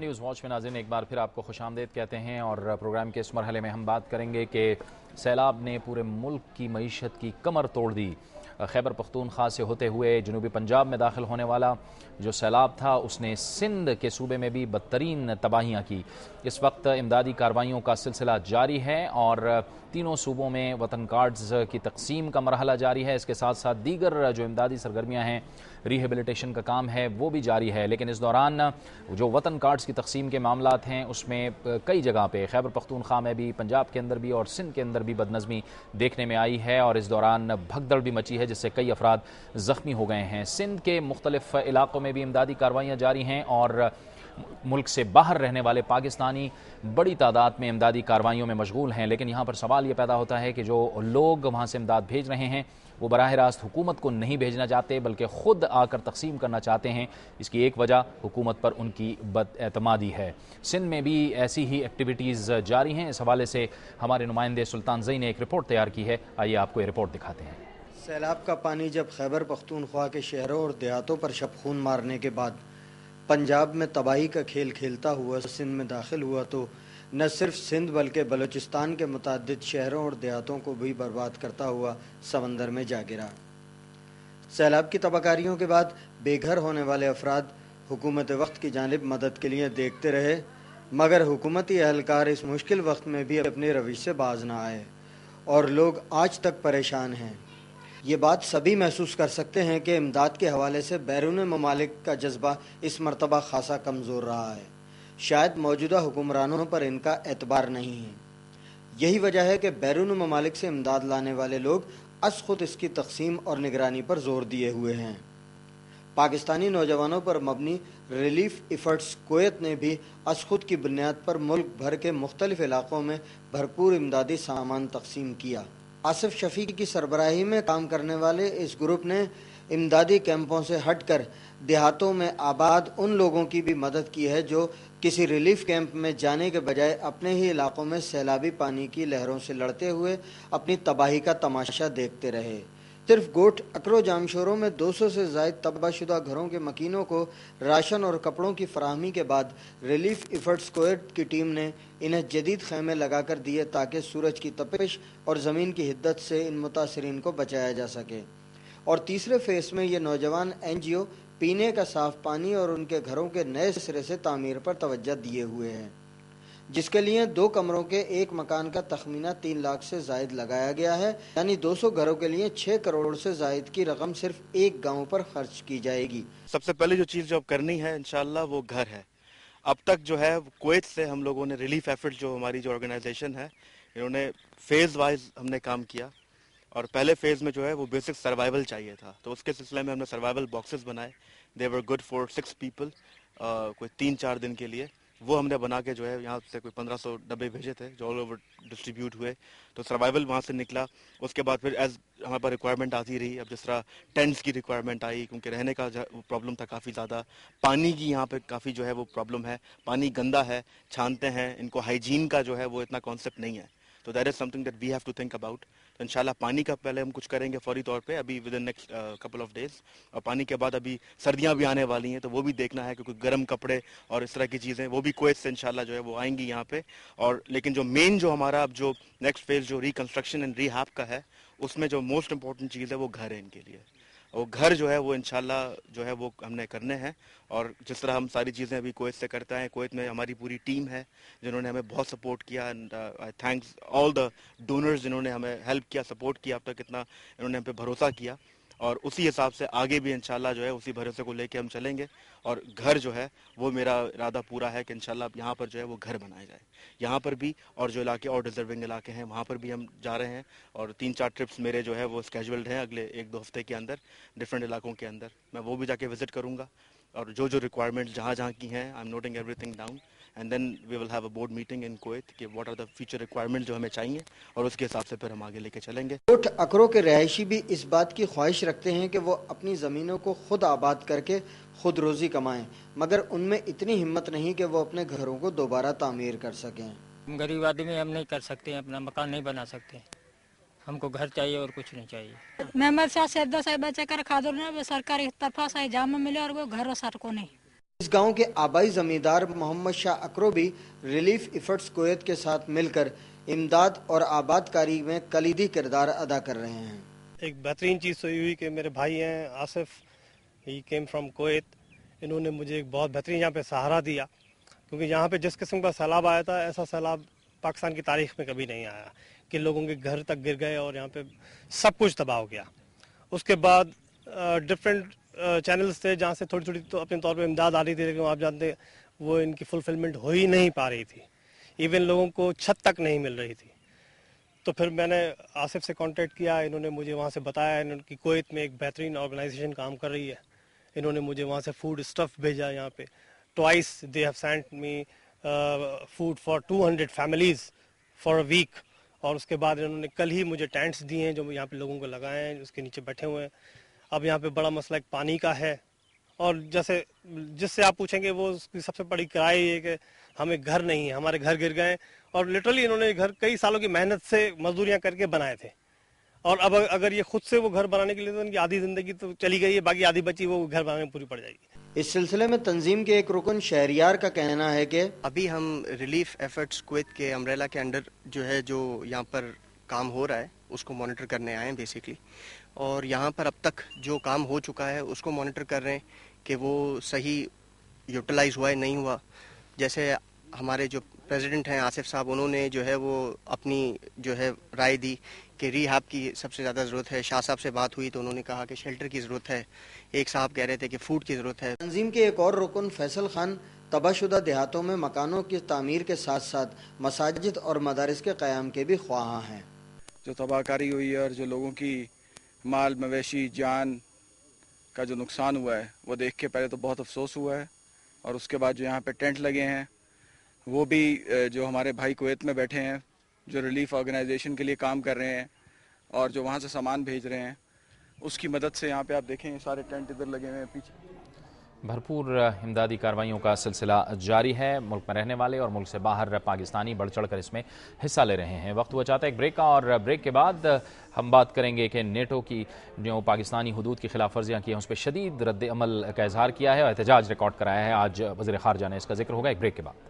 News watch में नाज़रीन एक बार फिर आपको खुशामदीद कहते हैं और प्रोग्राम के इस मरहले में हम बात करेंगे कि सैलाब ने पूरे मुल्क की मईशत की कमर तोड़ दी। खैबर पख्तूनख्वा से होते हुए जनूबी पंजाब में दाखिल होने वाला जो सैलाब था उसने सिंध के सूबे में भी बदतरीन तबाहियाँ की। इस वक्त इमदादी कार्रवाइयों का सिलसिला जारी है और तीनों सूबों में वतन कार्ड्स की तकसीम का मरहला जारी है। इसके साथ साथ दीगर जो इमदादी सरगर्मियाँ हैं, रिहेबिलिटेशन का काम है, वो भी जारी है। लेकिन इस दौरान जो वतन कार्ड्स की तकसीम के मामलात हैं उसमें कई जगह पे खैबर पख्तूनख्वा में भी, पंजाब के अंदर भी और सिंध के अंदर भी बदनज़मी देखने में आई है और इस दौरान भगदड़ भी मची है जिससे कई अफराद ज़ख्मी हो गए हैं। सिंध के मुख्तलिफ इलाकों में भी इमदादी कार्रवाइयाँ जारी हैं और मुल्क से बाहर रहने वाले पाकिस्तानी बड़ी तादाद में इमदादी कार्रवाइयों में मशगूल हैं। लेकिन यहाँ पर सवाल ये पैदा होता है कि जो लोग वहाँ से इमदाद भेज रहे हैं वो बराह रास्त हुकूमत को नहीं भेजना चाहते बल्कि ख़ुद आकर तकसीम करना चाहते हैं। इसकी एक वजह हुकूमत पर उनकी बदएतमादी है। सिंध में भी ऐसी ही एक्टिविटीज़ जारी हैं। इस हवाले से हमारे नुमाइंदे सुल्तान ज़ई ने एक रिपोर्ट तैयार की है। आइए आपको ये रिपोर्ट दिखाते हैं। सैलाब का पानी जब खैबर पख्तूनख्वा के शहरों और देहातों पर शबखून मारने के बाद पंजाब में तबाही का खेल खेलता हुआ सिंध में दाखिल हुआ तो न सिर्फ सिंध बल्कि बलूचिस्तान के मुतअद्दिद शहरों और देहातों को भी बर्बाद करता हुआ समंदर में जा गिरा। सैलाब की तबाहकारियों के बाद बेघर होने वाले अफराद हुकूमत वक्त की जानिब मदद के लिए देखते रहे, मगर हुकूमती एहलकार इस मुश्किल वक्त में भी अपने रवैये से बाज न आए और लोग आज तक परेशान हैं। ये बात सभी महसूस कर सकते हैं कि इमदाद के हवाले से बैरून ममालिक का जज्बा इस मरतबा खासा कमज़ोर रहा है। शायद मौजूदा हुक्मरानों पर इनका एतबार नहीं है। यही वजह है कि बैरून ममालिक से इमदाद लाने वाले लोग अस खुद इसकी तकसीम और निगरानी पर जोर दिए हुए हैं। पाकिस्तानी नौजवानों पर मबनी रिलीफ इफ़र्ट्स कुवैत ने भी अस खुद की बुनियाद पर मुल्क भर के मुख्तलिफ इलाकों में भरपूर इमदादी सामान तकसीम किया। आसिफ शफी की सरबराही में काम करने वाले इस ग्रुप ने इमदादी कैंपों से हटकर देहातों में आबाद उन लोगों की भी मदद की है जो किसी रिलीफ कैंप में जाने के बजाय अपने ही इलाकों में सैलाबी पानी की लहरों से लड़ते हुए अपनी तबाही का तमाशा देखते रहे। सिर्फ गोट अकरो जामशोरों में 200 से ज़ायद तबाहशुदा घरों के मकीनों को राशन और कपड़ों की फराहमी के बाद रिलीफ इफ़र्ट्स कुवैत की टीम ने इन्हें जदीद खैमे लगाकर दिए ताकि सूरज की तपिश और ज़मीन की हिद्दत से इन मुतासरीन को बचाया जा सके। और तीसरे फेस में ये नौजवान NGO पीने का साफ पानी और उनके घरों के नए सिरे से तामीर पर तवज्जो दिए हुए हैं, जिसके लिए 2 कमरों के एक मकान का तखमीना 3 लाख से जायद लगाया गया है। यानी 200 घरों के लिए 6 करोड़ से जायद की रकम सिर्फ एक गांव पर खर्च की जाएगी। सबसे पहले जो चीज़ जो अब करनी है इंशाल्लाह वो घर है। अब तक जो है कुवैत से हम लोगों ने रिलीफ एफर्ट जो हमारी जो ऑर्गेनाइजेशन है इन्होंने फेज़ वाइज हमने काम किया और पहले फेज़ में जो है वो बेसिक सर्वाइवल चाहिए था तो उसके सिलसिले में हमने सर्वाइवल बॉक्सेस बनाए। दे वर गुड फॉर 6 पीपल, कोई 3-4 दिन के लिए वो हमने बना के जो है यहाँ से कोई 1500 डब्बे भेजे थे जो ऑल ओवर डिस्ट्रीब्यूट हुए। तो सर्वाइवल वहाँ से निकला। उसके बाद फिर एज हमारे पास रिक्वायरमेंट आती रही। अब जिस तरह टेंट्स की रिक्वायरमेंट आई क्योंकि रहने का प्रॉब्लम था काफ़ी ज़्यादा। पानी की यहाँ पे काफ़ी जो है वो प्रॉब्लम है, पानी गंदा है, छानते हैं, इनको हाइजीन का जो है वो इतना कॉन्सेप्ट नहीं है। तो that is something that we have to think about. तो इंशाल्लाह पानी का पहले हम कुछ करेंगे फौरी तौर पे अभी with in next couple of days. और पानी के बाद अभी सर्दियां भी आने वाली हैं तो वो भी देखना है क्योंकि गर्म कपड़े और इस तरह की चीज़ें वो भी कुवैत से इंशाल्लाह जो है वो आएंगी यहाँ पे। और लेकिन जो मेन जो हमारा अब जो नेक्स्ट फेज जो रिकंस्ट्रक्शन एंड रीहैब का है उसमें जो मोस्ट इंपॉर्टेंट चीज़ है वो घर है इनके लिए। वो घर जो है वो इंशाल्लाह जो है वो हमने करने हैं। और जिस तरह हम सारी चीज़ें अभी कुवैत से करते हैं, कुवैत में हमारी पूरी टीम है जिन्होंने हमें बहुत सपोर्ट किया and I thanks all the donors जिन्होंने हमें हेल्प किया, सपोर्ट किया, अब तक इतना इन्होंने हम पे भरोसा किया। और उसी हिसाब से आगे भी इंशाल्लाह जो है उसी भरोसे को लेके हम चलेंगे। और घर जो है वो मेरा इरादा पूरा है कि इंशाल्लाह यहाँ पर जो है वो घर बनाया जाए यहाँ पर भी, और जो इलाके और डिजर्विंग इलाके हैं वहाँ पर भी हम जा रहे हैं। और 3-4 ट्रिप्स मेरे जो है वो स्केजुअल्ड हैं अगले 1-2 हफ्ते के अंदर डिफरेंट इलाकों के अंदर। मैं वो भी जाके विजिट करूँगा और जो जो रिक्वायरमेंट जहाँ जहाँ की हैं I am noting everything down and then we will have a board meeting in Kuwait कि what are the future requirement जो हमें चाहिए और उसके हिसाब से फिर हम आगे लेके चलेंगे। गोट अकरो के रहायशी भी इस बात की ख्वाहिश रखते हैं कि वो अपनी ज़मीनों को खुद आबाद करके खुद रोज़ी कमाएं, मगर उनमें इतनी हिम्मत नहीं कि वो अपने घरों को दोबारा तामीर कर सकें। गरीब आदमी हम नहीं कर सकते, अपना मकान नहीं बना सकते, हमको घर चाहिए और कुछ नहीं चाहिए। मैं मेरे साथ से 10 बच्चे कर खा दो ना सरकारी तरफा से जाम मिले और वो घर सर को नहीं اس گاؤں کے آبائی زمیندار محمد شاہ اکرو بھی ریلیف ایفرٹس کویت کے ساتھ مل کر امداد اور آباد کاری میں کلیدی کردار ادا کر رہے ہیں۔ ایک بہترین چیز ہوئی کہ میرے بھائی ہیں Asif, he came from Kuwait, انہوں نے مجھے ایک بہت بہترین یہاں پہ سہارا دیا، کیونکہ یہاں پہ جس قسم کا سیلاب آیا تھا ایسا سیلاب پاکستان کی تاریخ میں کبھی نہیں آیا کہ لوگوں کے گھر تک گر گئے اور یہاں پہ سب کچھ تباہ ہو گیا۔ اس کے بعد ڈفرینٹ چینلز تھے جہاں سے تھوڑی تھوڑی تو اپنے طور پہ امداد آ رہی تھی، لیکن آپ جانتے وہ ان کی فلفلمنٹ ہو ہی نہیں پا رہی تھی، ایون لوگوں کو چھت تک نہیں مل رہی تھی۔ تو پھر میں نے آصف سے کانٹیکٹ کیا، انہوں نے مجھے وہاں سے بتایا کہ کویت میں ایک بہترین آرگنائزیشن کام کر رہی ہے، انہوں نے مجھے وہاں سے فوڈ اسٹف بھیجا یہاں پہ، twice they have sent me food for 200 families for a week, اور اس کے بعد انہوں نے کل ہی مجھے ٹینٹس دیے ہیں جو یہاں پہ لوگوں کو لگائے ہیں، اس کے نیچے بیٹھے ہوئے ہیں۔ اب یہاں پہ بڑا مسئلہ ایک پانی کا ہے، اور جیسے جس سے آپ پوچھیں گے وہ اس کی سب سے بڑی کرائے یہ ہے کہ ہمیں گھر نہیں ہے، ہمارے گھر گر گئے، اور لٹرلی انہوں نے گھر کئی سالوں کی محنت سے مزدوریاں کر کے بنائے تھے، اور اب اگر یہ خود سے وہ گھر بنانے کے لیے تو ان کی آدھی زندگی تو چلی گئی ہے، باقی آدھی بچی وہ گھر بنانے میں پوری پڑ جائے گی۔ اس سلسلے میں تنظیم کے ایک رکن شہریار کا کہنا ہے کہ ابھی ہم ریلیف ایفرٹس کویت کے امبریلا کے انڈر جو ہے جو یہاں پر کام ہو رہا ہے اس کو مانیٹر کرنے آئے ہیں بیسیکلی، اور یہاں پر اب تک جو کام ہو چکا ہے اس کو مانیٹر کر رہے ہیں کہ وہ صحیح یوٹیلائز ہوا ہے نہیں ہوا۔ جیسے ہمارے جو پریزیڈنٹ ہیں آصف صاحب، انہوں نے جو ہے وہ اپنی جو ہے رائے دی کہ ری ہیب کی سب سے زیادہ ضرورت ہے۔ شاہ صاحب سے بات ہوئی تو انہوں نے کہا کہ شیلٹر کی ضرورت ہے، ایک صاحب کہہ رہے تھے کہ فوڈ کی ضرورت ہے۔ تنظیم کے ایک اور رکن فیصل خان تباہ شدہ دیہاتوں میں مکانوں کی تعمیر کے ساتھ ساتھ مساجد اور مدارس کے قیام کے بھی خواہاں ہیں۔ جو تباہ کاری ہوئی ہے اور جو لوگوں کی مال مویشی جان کا جو نقصان ہوا ہے وہ دیکھ کے پہلے تو بہت افسوس ہوا ہے، اور اس کے بعد جو یہاں پہ ٹینٹ لگے ہیں وہ بھی جو ہمارے بھائی کویت میں بیٹھے ہیں جو ریلیف آرگنائزیشن کے لیے کام کر رہے ہیں اور جو وہاں سے سامان بھیج رہے ہیں اس کی مدد سے یہاں پہ آپ دیکھیں سارے ٹینٹ ادھر لگے ہوئے ہیں پیچھے۔ بھرپور امدادی کارروائیوں کا سلسلہ جاری ہے، ملک میں رہنے والے اور ملک سے باہر پاکستانی بڑھ چڑھ کر اس میں حصہ لے رہے ہیں۔ وقت ہوا چاہتا ہے ایک بریک کا، اور بریک کے بعد ہم بات کریں گے کہ نیٹو کی جو پاکستانی حدود کی خلاف ورزیاں کی ہیں اس پہ شدید رد عمل کا اظہار کیا ہے اور احتجاج ریکارڈ کرایا ہے۔ آج وزیر خارجہ نے اس کا ذکر ہوگا ایک بریک کے بعد۔